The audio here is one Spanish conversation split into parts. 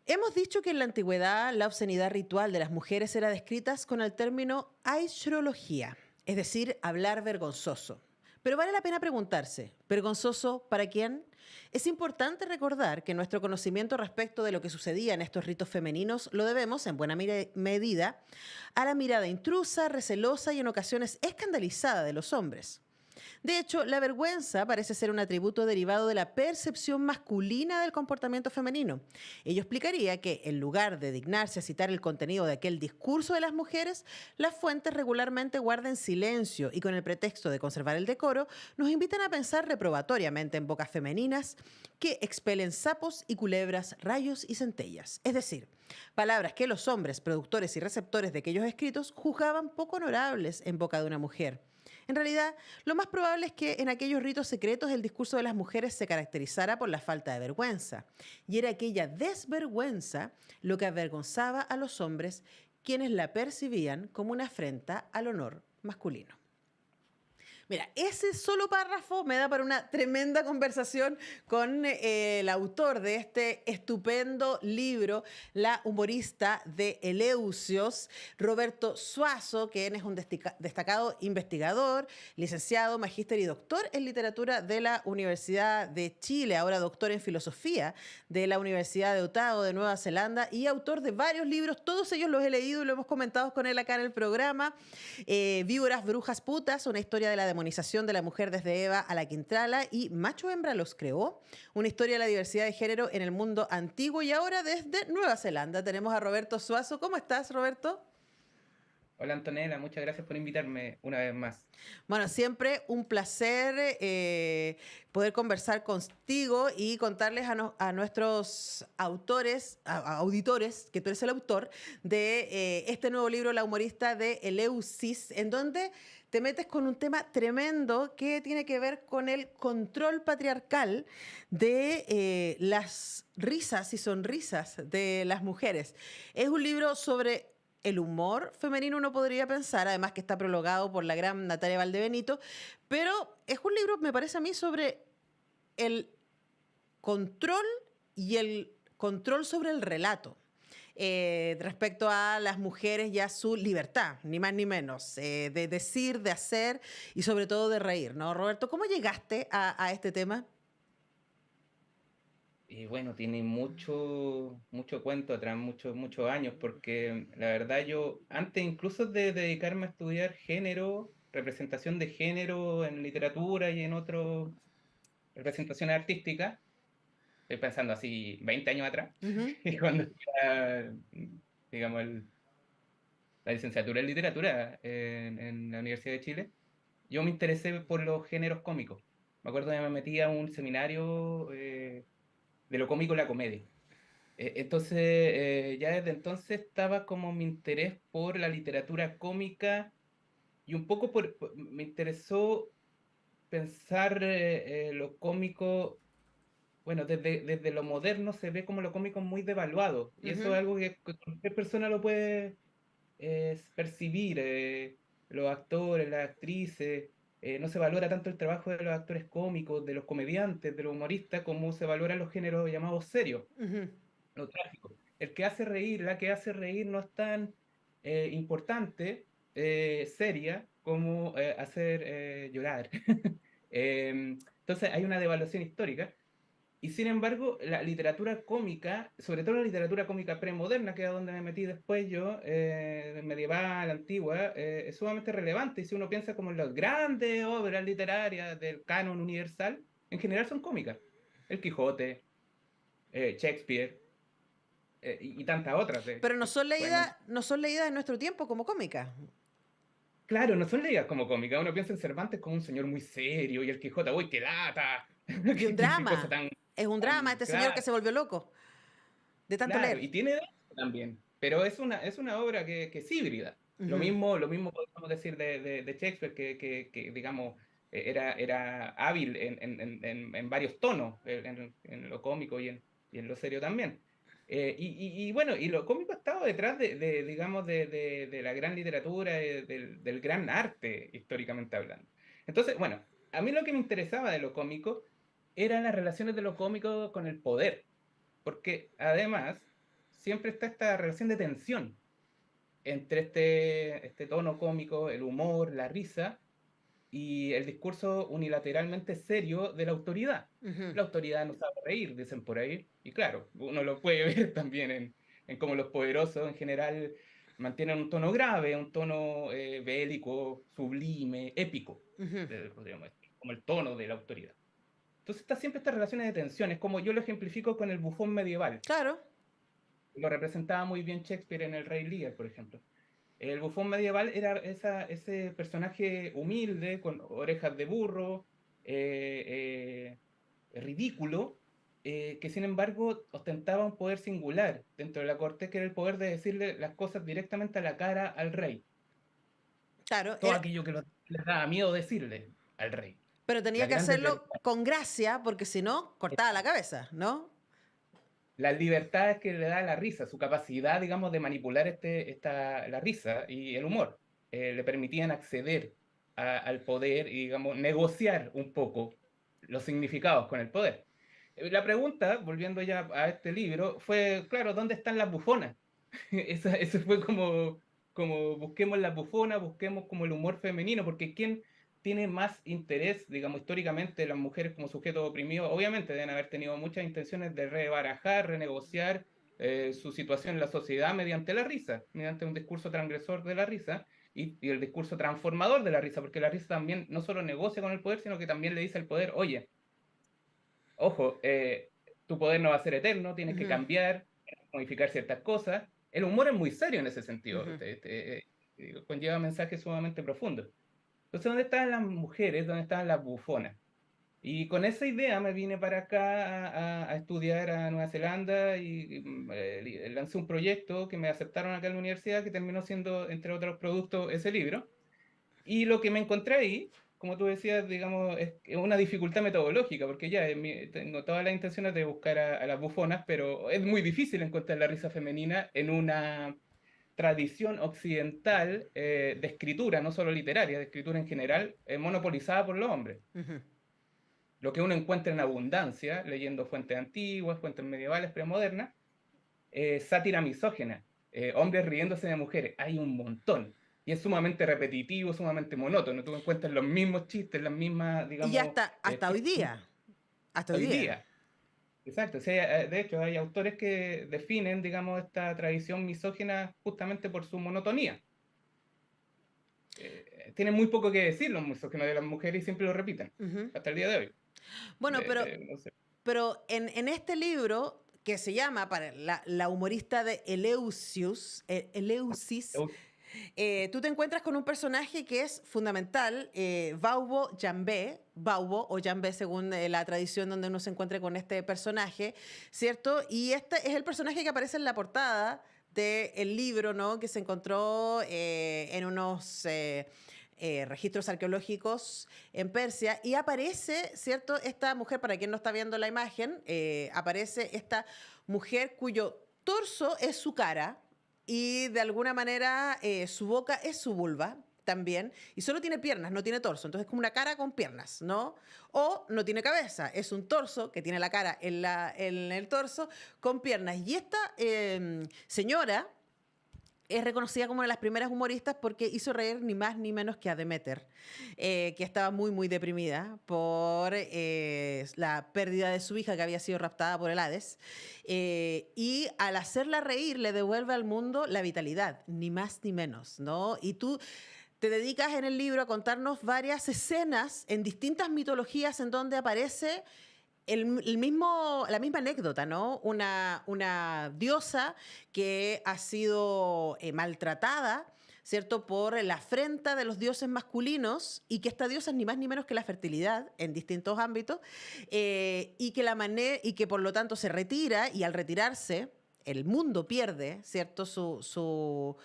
Hemos dicho que en la antigüedad la obscenidad ritual de las mujeres era descrita con el término aishrología, es decir, hablar vergonzoso. Pero vale la pena preguntarse, ¿vergonzoso para quién? Es importante recordar que nuestro conocimiento respecto de lo que sucedía en estos ritos femeninos lo debemos, en buena medida, a la mirada intrusa, recelosa y en ocasiones escandalizada de los hombres. De hecho, la vergüenza parece ser un atributo derivado de la percepción masculina del comportamiento femenino. Ello explicaría que, en lugar de dignarse a citar el contenido de aquel discurso de las mujeres, las fuentes regularmente guarden silencio y, con el pretexto de conservar el decoro, nos invitan a pensar reprobatoriamente en bocas femeninas que expelen sapos y culebras, rayos y centellas. Es decir, palabras que los hombres, productores y receptores de aquellos escritos, juzgaban poco honorables en boca de una mujer. En realidad, lo más probable es que en aquellos ritos secretos el discurso de las mujeres se caracterizara por la falta de vergüenza. Y era aquella desvergüenza lo que avergonzaba a los hombres, quienes la percibían como una afrenta al honor masculino. Mira, ese solo párrafo me da para una tremenda conversación con el autor de este estupendo libro, la humorista de Eleusios, Roberto Suazo, quien es un destacado investigador, licenciado, magíster y doctor en literatura de la Universidad de Chile, ahora doctor en filosofía de la Universidad de Otago de Nueva Zelanda y autor de varios libros. Todos ellos los he leído y lo hemos comentado con él acá en el programa. Víboras, brujas, putas, una historia de la demonización de la mujer desde Eva a la Quintrala y Macho Hembra los creó, una historia de la diversidad de género en el mundo antiguo. Y ahora desde Nueva Zelanda tenemos a Roberto Suazo. ¿Cómo estás, Roberto? Hola Antonella, muchas gracias por invitarme una vez más. Bueno, siempre un placer poder conversar contigo y contarles a nuestros autores, a auditores, que tú eres el autor de este nuevo libro, La humorista de Eleusis, en donde te metes con un tema tremendo que tiene que ver con el control patriarcal de las risas y sonrisas de las mujeres. Es un libro sobre el humor femenino, uno podría pensar, además que está prologado por la gran Natalia Valdebenito, pero es un libro, me parece a mí, sobre el control y el control sobre el relato. Respecto a las mujeres y a su libertad, ni más ni menos, de decir, de hacer y sobre todo de reír, ¿no? Roberto, ¿cómo llegaste a este tema? Y bueno, tiene mucho cuento atrás, muchos años, porque la verdad yo, antes incluso de dedicarme a estudiar género, representación de género en literatura y en otras representaciones artísticas, estoy pensando así 20 años atrás, Ujú. y cuando era, digamos, la licenciatura en literatura en la Universidad de Chile, yo me interesé por los géneros cómicos. Me acuerdo que me metí a un seminario de lo cómico y la comedia. Entonces, ya desde entonces estaba como mi interés por la literatura cómica y un poco me interesó pensar lo cómico, bueno, desde lo moderno se ve como lo cómico muy devaluado y eso es Ujú. algo que cualquier persona lo puede percibir. Los actores, las actrices, no se valora tanto el trabajo de los actores cómicos, de los comediantes, de los humoristas, como se valoran los géneros llamados serios, Ujú. lo trágico. El que hace reír, la que hace reír no es tan importante, seria, como hacer llorar. Entonces hay una devaluación histórica. Y sin embargo, la literatura cómica, sobre todo la literatura cómica premoderna, que es a donde me metí después yo, medieval, antigua, es sumamente relevante. Y si uno piensa como en las grandes obras literarias del canon universal, en general son cómicas. El Quijote, Shakespeare, y tantas otras. Pero Podemos, no son leídas en nuestro tiempo como cómicas. claro, no son leídas como cómicas. Uno piensa en Cervantes como un señor muy serio y el Quijote, ¡uy, qué lata! Y un Qué cosa drama. tan, Es un drama tan este señor que clara. se volvió loco de tanto Claro, leer. y tiene de eso también, pero es una obra que es híbrida. Ujú. Lo mismo podemos decir de Shakespeare, que, digamos, era hábil en varios tonos, en lo cómico y en lo serio también. Y bueno, y lo cómico ha estado detrás digamos, de la gran literatura, del gran arte, históricamente hablando. Entonces, bueno, a mí lo que me interesaba de lo cómico eran las relaciones de lo cómico con el poder, porque además siempre está esta relación de tensión entre este tono cómico, el humor, la risa, y el discurso unilateralmente serio de la autoridad. Ujú, La autoridad no sabe reír, dicen por ahí, y claro, uno lo puede ver también en cómo los poderosos en general mantienen un tono grave, un tono bélico, sublime, épico, ujú. podríamos decir, como el tono de la autoridad. Entonces está siempre estas relaciones de tensión, es como yo lo ejemplifico con el bufón medieval. Claro, Lo representaba muy bien Shakespeare en el Rey Lear, por ejemplo. El bufón medieval era ese personaje humilde, con orejas de burro, ridículo, que sin embargo ostentaba un poder singular dentro de la corte, que era el poder de decirle las cosas directamente a la cara al rey. claro. Todo aquello que les daba miedo decirle al rey. Pero tenía Las que grandes hacerlo verdades. con gracia, porque si no, cortaba la cabeza, ¿no? Las libertades que le da la risa, su capacidad, digamos, de manipular la risa y el humor, le permitían acceder al poder y, digamos, negociar un poco los significados con el poder. La pregunta, volviendo ya a este libro, fue, claro, ¿dónde están las bufonas? Eso fue como busquemos las bufonas, busquemos como el humor femenino, porque ¿quién tiene más interés, digamos, históricamente las mujeres como sujetos oprimidos? Obviamente deben haber tenido muchas intenciones de rebarajar, renegociar su situación en la sociedad mediante la risa, mediante un discurso transgresor de la risa y el discurso transformador de la risa, porque la risa también no solo negocia con el poder, sino que también le dice al poder, oye, ojo, tu poder no va a ser eterno, tienes que Ujú, cambiar, modificar ciertas cosas. El humor es muy serio en ese sentido, ujú. conlleva mensajes sumamente profundos. Entonces, ¿dónde estaban las mujeres? ¿Dónde estaban las bufonas? Y con esa idea me vine para acá a estudiar a Nueva Zelanda y lancé un proyecto que me aceptaron acá en la universidad que terminó siendo, entre otros productos, ese libro. Y lo que me encontré ahí, como tú decías, digamos, es una dificultad metodológica, porque ya tengo todas las intenciones de buscar a las bufonas, pero es muy difícil encontrar la risa femenina en una tradición occidental de escritura, no solo literaria, de escritura en general, monopolizada por los hombres. Ujú. Lo que uno encuentra en abundancia, leyendo fuentes antiguas, fuentes medievales, premodernas, sátira misógena, hombres riéndose de mujeres, hay un montón. Y es sumamente repetitivo, sumamente monótono. Tú encuentras los mismos chistes, las mismas, Y digamos, hasta hoy día, hasta hoy hoy día. día. Exacto. Sí, de hecho, hay autores que definen, digamos, esta tradición misógina justamente por su monotonía. Tienen muy poco que decir los misóginos de las mujeres y siempre lo repiten, Ujú. hasta el día de hoy. Bueno, No sé. pero en este libro, que se llama para la humorista de Eleusis, tú te encuentras con un personaje que es fundamental, Baubo Jambé, Baubo o Jambé según la tradición donde uno se encuentre con este personaje, ¿cierto? Y este es el personaje que aparece en la portada del libro, ¿no? Que se encontró en unos registros arqueológicos en Persia y aparece, ¿cierto? Esta mujer, para quien no está viendo la imagen, aparece esta mujer cuyo torso es su cara, y de alguna manera su boca es su vulva también, y solo tiene piernas, no tiene torso, entonces es como una cara con piernas, ¿no? O no tiene cabeza, es un torso que tiene la cara en el torso con piernas. Y esta señora es reconocida como una de las primeras humoristas porque hizo reír ni más ni menos que a Demeter, que estaba muy, muy deprimida por la pérdida de su hija que había sido raptada por el Hades. Y al hacerla reír le devuelve al mundo la vitalidad, ni más ni menos, ¿no? Y tú te dedicas en el libro a contarnos varias escenas en distintas mitologías en donde aparece la misma anécdota, ¿no? Una diosa que ha sido maltratada, ¿cierto? Por la afrenta de los dioses masculinos y que esta diosa es ni más ni menos que la fertilidad en distintos ámbitos y que por lo tanto se retira y al retirarse el mundo pierde, ¿cierto? Su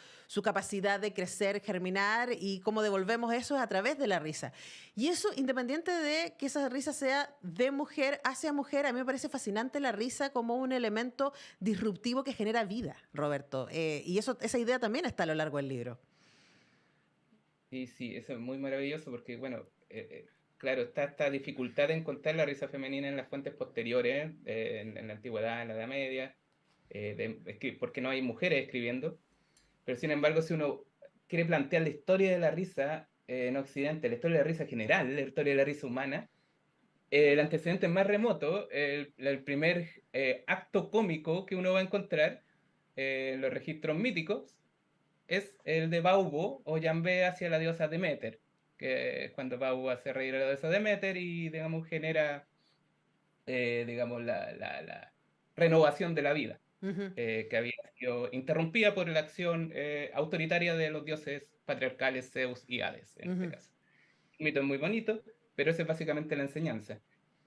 capacidad de crecer, germinar y cómo devolvemos eso es a través de la risa. Y eso, independiente de que esa risa sea de mujer hacia mujer, a mí me parece fascinante la risa como un elemento disruptivo que genera vida, Roberto. Y esa idea también está a lo largo del libro. Sí, sí, eso es muy maravilloso porque, bueno, claro, está esta dificultad de encontrar la risa femenina en las fuentes posteriores, en la antigüedad, en la Edad Media, porque no hay mujeres escribiendo, pero sin embargo, si uno quiere plantear la historia de la risa en Occidente, la historia de la risa general, la historia de la risa humana, el antecedente más remoto, el primer acto cómico que uno va a encontrar en los registros míticos, es el de Baubo o Jambé hacia la diosa Deméter, que es cuando Baubo hace reír a la diosa Deméter y, digamos, genera, digamos, la renovación de la vida, Ujú, que había sido interrumpida por la acción autoritaria de los dioses patriarcales Zeus y Hades, en este ujú, caso. Un mito muy bonito, pero esa es básicamente la enseñanza.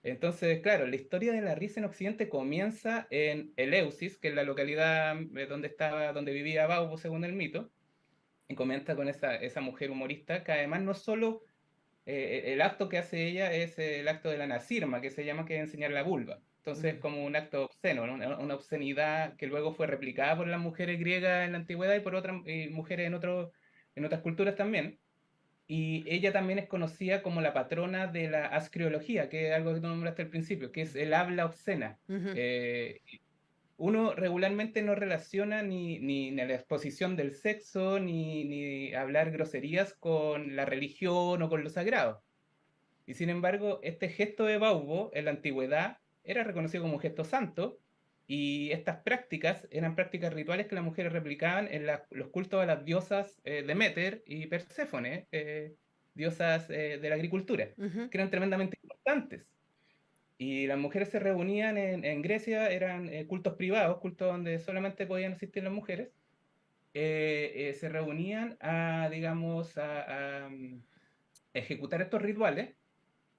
Entonces, claro, la historia de la risa en Occidente comienza en Eleusis, que es la localidad donde vivía Baubo según el mito, y comienza con esa mujer humorista, que además no solo el acto que hace ella es el acto de la nasirma, que se llama, que es enseñar la vulva. Entonces es ujú, como un acto obsceno, ¿no? Una obscenidad que luego fue replicada por las mujeres griegas en la antigüedad y por otras mujeres en otras culturas también. Y ella también es conocida como la patrona de la ascriología, que es algo que tú nombraste al principio, que es el habla obscena. ujú, Eh, Uno regularmente no relaciona ni la exposición del sexo, ni hablar groserías con la religión o con lo sagrado. Y sin embargo, este gesto de Baubo en la antigüedad era reconocido como un gesto santo, y estas prácticas eran prácticas rituales que las mujeres replicaban en los cultos a las diosas Deméter y Perséfone, diosas de la agricultura, ujú, que eran tremendamente importantes. Y las mujeres se reunían en Grecia, eran cultos privados, cultos donde solamente podían asistir las mujeres, se reunían digamos, a ejecutar estos rituales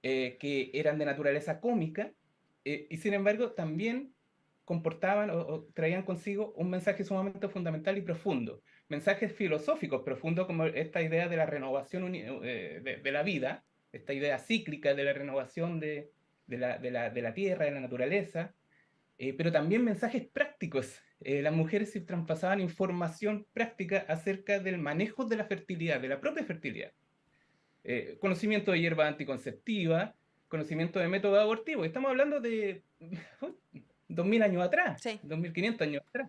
que eran de naturaleza cómica, y sin embargo también comportaban o traían consigo un mensaje sumamente fundamental y profundo, mensajes filosóficos profundos como esta idea de la renovación de la vida, esta idea cíclica de la renovación de la tierra, de la naturaleza, pero también mensajes prácticos. Las mujeres se traspasaban información práctica acerca del manejo de la fertilidad, de la propia fertilidad, conocimiento de hierba anticonceptiva, conocimiento de método abortivo. Estamos hablando de 2000 años atrás, sí. 2500 años atrás.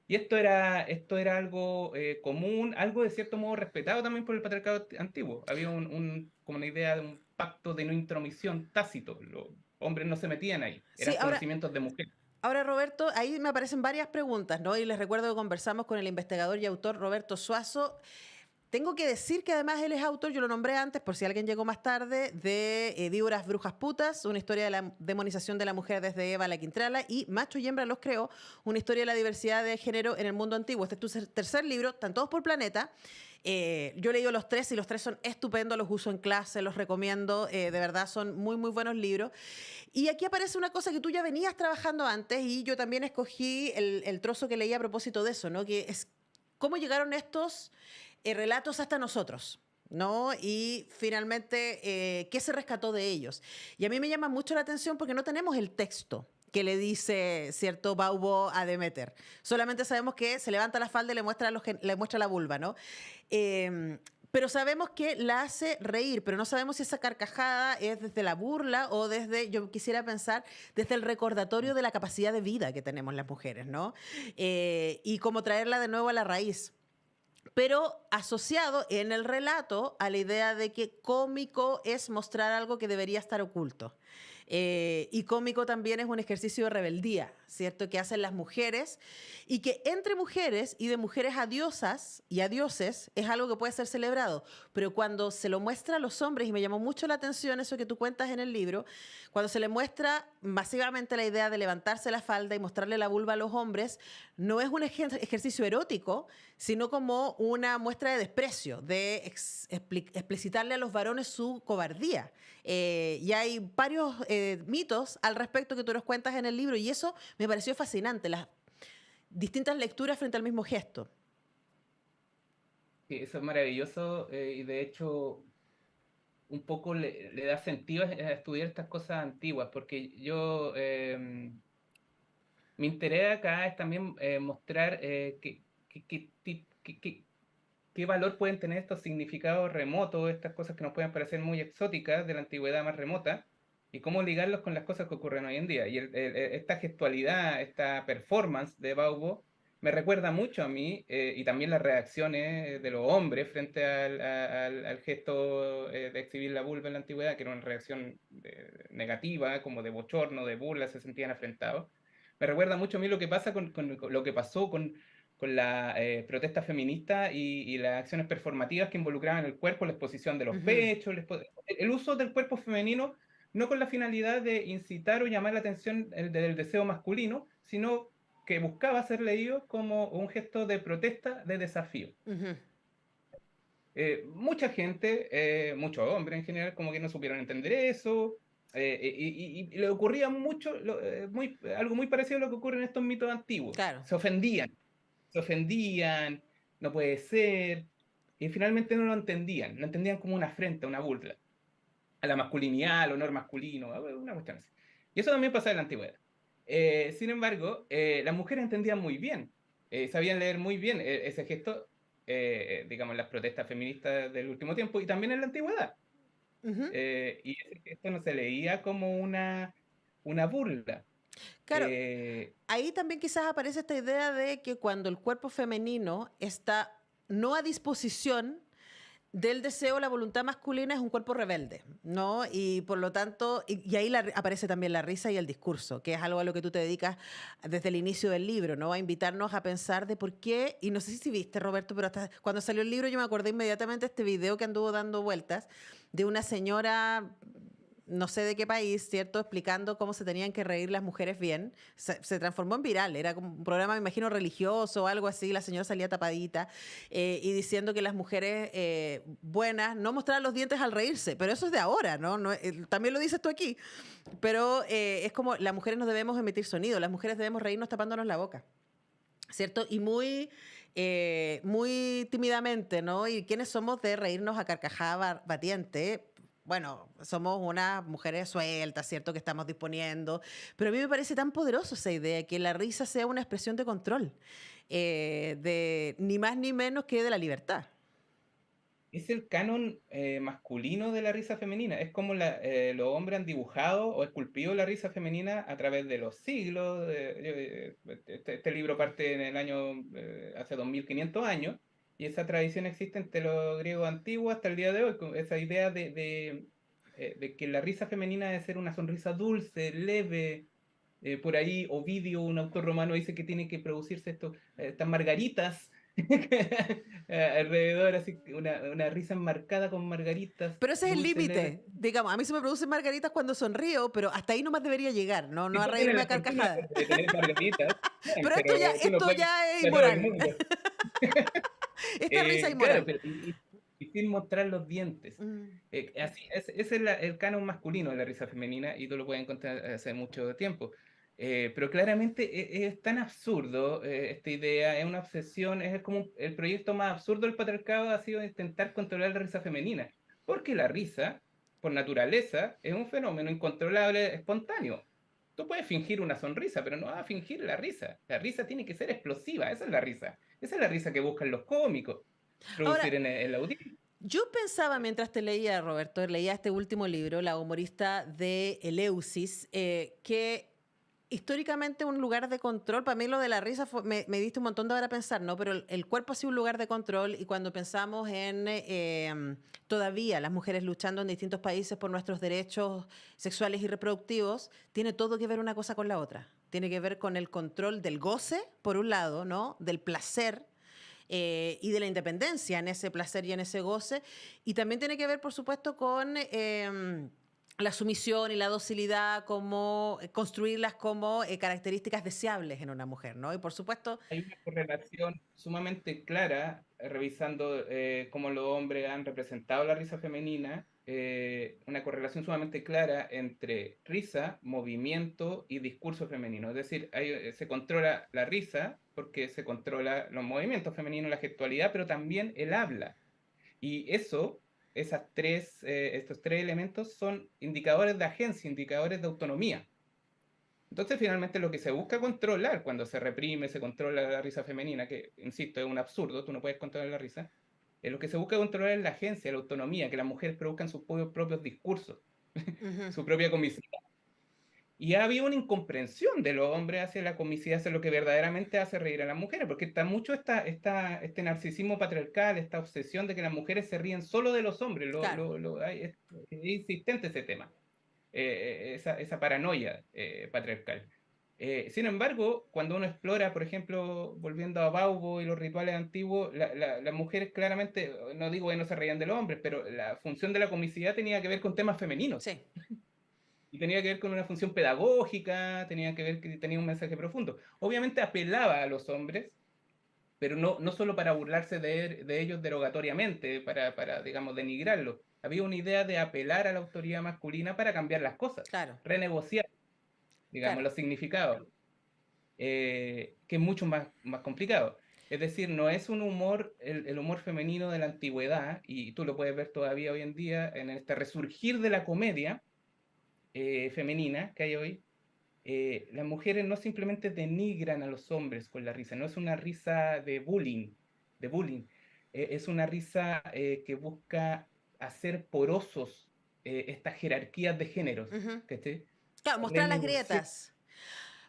Y esto era algo común, algo de cierto modo respetado también por el patriarcado antiguo. Había como una idea de un pacto de no intromisión tácito. Los hombres no se metían ahí, Sí, eran conocimientos de mujeres. ahora Roberto, ahí me aparecen varias preguntas, ¿no? Y les recuerdo que conversamos con el investigador y autor Roberto Suazo. Tengo que decir que además él es autor, yo lo nombré antes por si alguien llegó más tarde, de Víboras, Brujas, Putas, una historia de la demonización de la mujer desde Eva a la Quintrala, y Macho y Hembra los creó, una historia de la diversidad de género en el mundo antiguo. Este es tu tercer libro, están todos por Planeta. Yo he leído los tres y los tres son estupendos, los uso en clase, los recomiendo, de verdad son muy, muy buenos libros. Y aquí aparece una cosa que tú ya venías trabajando antes y yo también escogí el trozo que leí a propósito de eso, ¿no? Que es cómo llegaron estos relatos hasta nosotros, ¿no? Y finalmente, ¿qué se rescató de ellos? Y a mí me llama mucho la atención porque no tenemos el texto que le dice cierto Baubo a Demeter. Solamente sabemos que se levanta la falda y le muestra la vulva, ¿no? Eh, pero sabemos que la hace reír, pero no sabemos si esa carcajada es desde la burla o desde, yo quisiera pensar, desde el recordatorio de la capacidad de vida que tenemos las mujeres, ¿no? Y cómo traerla de nuevo a la raíz, pero asociado en el relato a la idea de que cómico es mostrar algo que debería estar oculto. Y cómico también es un ejercicio de rebeldía, ¿cierto? Que hacen las mujeres y que entre mujeres y de mujeres a diosas y a dioses es algo que puede ser celebrado. Pero cuando se lo muestra a los hombres, y me llamó mucho la atención eso que tú cuentas en el libro, cuando se le muestra masivamente la idea de levantarse la falda y mostrarle la vulva a los hombres, no es un ejercicio erótico, sino como una muestra de desprecio, de explicitarle a los varones su cobardía. Y hay varios mitos al respecto que tú nos cuentas en el libro y eso me pareció fascinante, las distintas lecturas frente al mismo gesto. Sí, eso es maravilloso, y de hecho un poco le da sentido a estudiar estas cosas antiguas, porque mi interés acá es también mostrar qué valor pueden tener estos significados remotos, estas cosas que nos pueden parecer muy exóticas de la antigüedad más remota, y cómo ligarlos con las cosas que ocurren hoy en día. Y esta gestualidad, esta performance de Baubo me recuerda mucho a mí, y también las reacciones de los hombres frente al gesto de exhibir la vulva en la antigüedad, que era una reacción negativa, como de bochorno, de burla, se sentían afrentados. Me recuerda mucho a mí lo que pasa con lo que pasó con la protesta feminista y las acciones performativas que involucraban el cuerpo, la exposición de los Ujú, pechos, el uso del cuerpo femenino, no con la finalidad de incitar o llamar la atención del deseo masculino, sino que buscaba ser leído como un gesto de protesta, de desafío. ujú. Mucha gente, muchos hombres en general, como que no supieron entender eso, y le ocurría mucho, algo muy parecido a lo que ocurre en estos mitos antiguos. Claro. Se ofendían, no puede ser, y finalmente no lo entendían como una afrenta, una burla a la masculinidad, al honor masculino, una cuestión así. Y eso también pasa en la antigüedad. Sin embargo, las mujeres entendían muy bien, sabían leer muy bien ese gesto, digamos, en las protestas feministas del último tiempo y también en la antigüedad. Ujú. Y ese gesto no se leía como una burla. Claro, ahí también quizás aparece esta idea de que cuando el cuerpo femenino está no a disposición del deseo, la voluntad masculina es un cuerpo rebelde, ¿no? Y por lo tanto, y ahí aparece también la risa y el discurso, que es algo a lo que tú te dedicas desde el inicio del libro, ¿no? A invitarnos a pensar de por qué, y no sé si viste, Roberto, pero hasta cuando salió el libro yo me acordé inmediatamente de este video que anduvo dando vueltas de una señora no sé de qué país, ¿cierto? Explicando cómo se tenían que reír las mujeres bien. Se transformó en viral, era como un programa, me imagino, religioso o algo así. La señora salía tapadita y diciendo que las mujeres buenas no mostraran los dientes al reírse. Pero eso es de ahora, ¿no? También lo dices tú aquí. Pero es como las mujeres no debemos emitir sonido, las mujeres debemos reírnos tapándonos la boca. ¿Cierto? Y muy tímidamente, ¿no? ¿Y quiénes somos de reírnos a carcajada batiente? Bueno, somos unas mujeres sueltas, ¿cierto? Que estamos disponiendo. Pero a mí me parece tan poderoso esa idea, que la risa sea una expresión de control, de ni más ni menos que de la libertad. Es el canon masculino de la risa femenina. Es como los hombres han dibujado o esculpido la risa femenina a través de los siglos. Este libro parte en el año, hace 2500 años, y esa tradición existe entre los griegos antiguos hasta el día de hoy, con esa idea de que la risa femenina debe ser una sonrisa dulce, leve. Por ahí Ovidio, un autor romano, dice que tiene que producirse estas margaritas alrededor, así una risa enmarcada con margaritas, Pero ese es el dulce, leve. límite. Digamos, a mí se me producen margaritas cuando sonrío, pero hasta ahí nomás debería llegar, ¿no? Si No a tú tienes reírme la a fortuna carcajadas. de tener margaritas, bien, Pero pero tú no esto puedes ya es a todo el inmoral. mundo. Esta risa es Claro, inmoral. pero y sin mostrar los dientes. Mm. Así, ese es el canon masculino de la risa femenina y tú lo puedes encontrar hace mucho tiempo. Pero claramente es tan absurdo esta idea, es una obsesión, es como el proyecto más absurdo del patriarcado ha sido intentar controlar la risa femenina, porque la risa, por naturaleza, es un fenómeno incontrolable, espontáneo. Tú puedes fingir una sonrisa, pero no vas a fingir la risa. La risa tiene que ser explosiva, esa es la risa. Esa es la risa que buscan los cómicos, Ahora, producir en la audiencia. yo pensaba mientras te leía, Roberto, leía este último libro, La humorista de Eleusis, que históricamente un lugar de control, para mí lo de la risa me diste un montón de hora a pensar, ¿no? Pero el cuerpo ha sido un lugar de control y cuando pensamos en todavía las mujeres luchando en distintos países por nuestros derechos sexuales y reproductivos, tiene todo que ver una cosa con la otra. Tiene que ver con el control del goce, por un lado, ¿no? Del placer y de la independencia en ese placer y en ese goce. Y también tiene que ver, por supuesto, con la sumisión y la docilidad, como construirlas como características deseables en una mujer, ¿no? Y por supuesto, Hay una correlación sumamente clara, revisando cómo los hombres han representado la risa femenina, una correlación sumamente clara entre risa, movimiento y discurso femenino. Es decir, se controla la risa porque se controla los movimientos femeninos, la gestualidad, pero también el habla. Y estos tres elementos son indicadores de agencia, indicadores de autonomía. Entonces, finalmente, lo que se busca controlar cuando se reprime, se controla la risa femenina, que, insisto, es un absurdo, tú no puedes controlar la risa, lo que se busca controlar es la agencia, la autonomía, que las mujeres produzcan sus propios discursos. Ujú. su propia comicidad. Y había una incomprensión de los hombres hacia la comicidad, hacia lo que verdaderamente hace reír a las mujeres, porque está mucho este narcisismo patriarcal, esta obsesión de que las mujeres se ríen solo de los hombres. Claro. Es insistente ese tema, esa paranoia patriarcal. Sin embargo, cuando uno explora, por ejemplo, volviendo a Baubo y los rituales antiguos, las mujeres claramente, no digo que no se reían de los hombres, pero la función de la comicidad tenía que ver con temas femeninos. Sí, Y tenía que ver con una función pedagógica, tenía que ver que tenía un mensaje profundo. Obviamente apelaba a los hombres, pero no solo para burlarse de ellos derogatoriamente, digamos, denigrarlos. Había una idea de apelar a la autoridad masculina para cambiar las cosas, claro, renegociar, digamos, claro. los significados, que es mucho más complicado. Es decir, no es un humor, el humor femenino de la antigüedad, y tú lo puedes ver todavía hoy en día en este resurgir de la comedia femenina que hay hoy. Las mujeres no simplemente denigran a los hombres con la risa, no es una risa de bullying, es una risa que busca hacer porosos estas jerarquías de géneros, Ujú. ¿cachai? Claro, mostrar las Renegociar, grietas.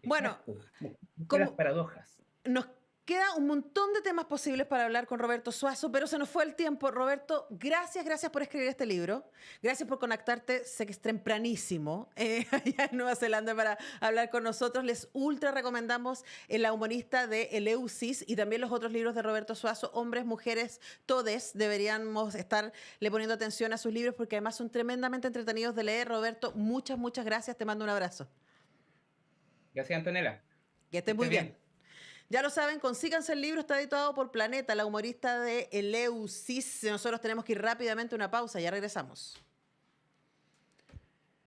Bueno, exacto, buscar las como paradojas. nos queda un montón de temas posibles para hablar con Roberto Suazo, pero se nos fue el tiempo. Roberto, gracias por escribir este libro. Gracias por conectarte, sé que es tempranísimo, allá en Nueva Zelanda para hablar con nosotros. Les ultra recomendamos La humorista de Eleusis y también los otros libros de Roberto Suazo, Hombres, Mujeres, Todes. Deberíamos estarle poniendo atención a sus libros porque además son tremendamente entretenidos de leer. Roberto, muchas gracias. Te mando un abrazo. Gracias, Antonella. Que Que estés muy estés bien. bien. Ya lo saben, consíganse el libro, está editado por Planeta, la humorista de Eleusis. Nosotros tenemos que ir rápidamente a una pausa, ya regresamos.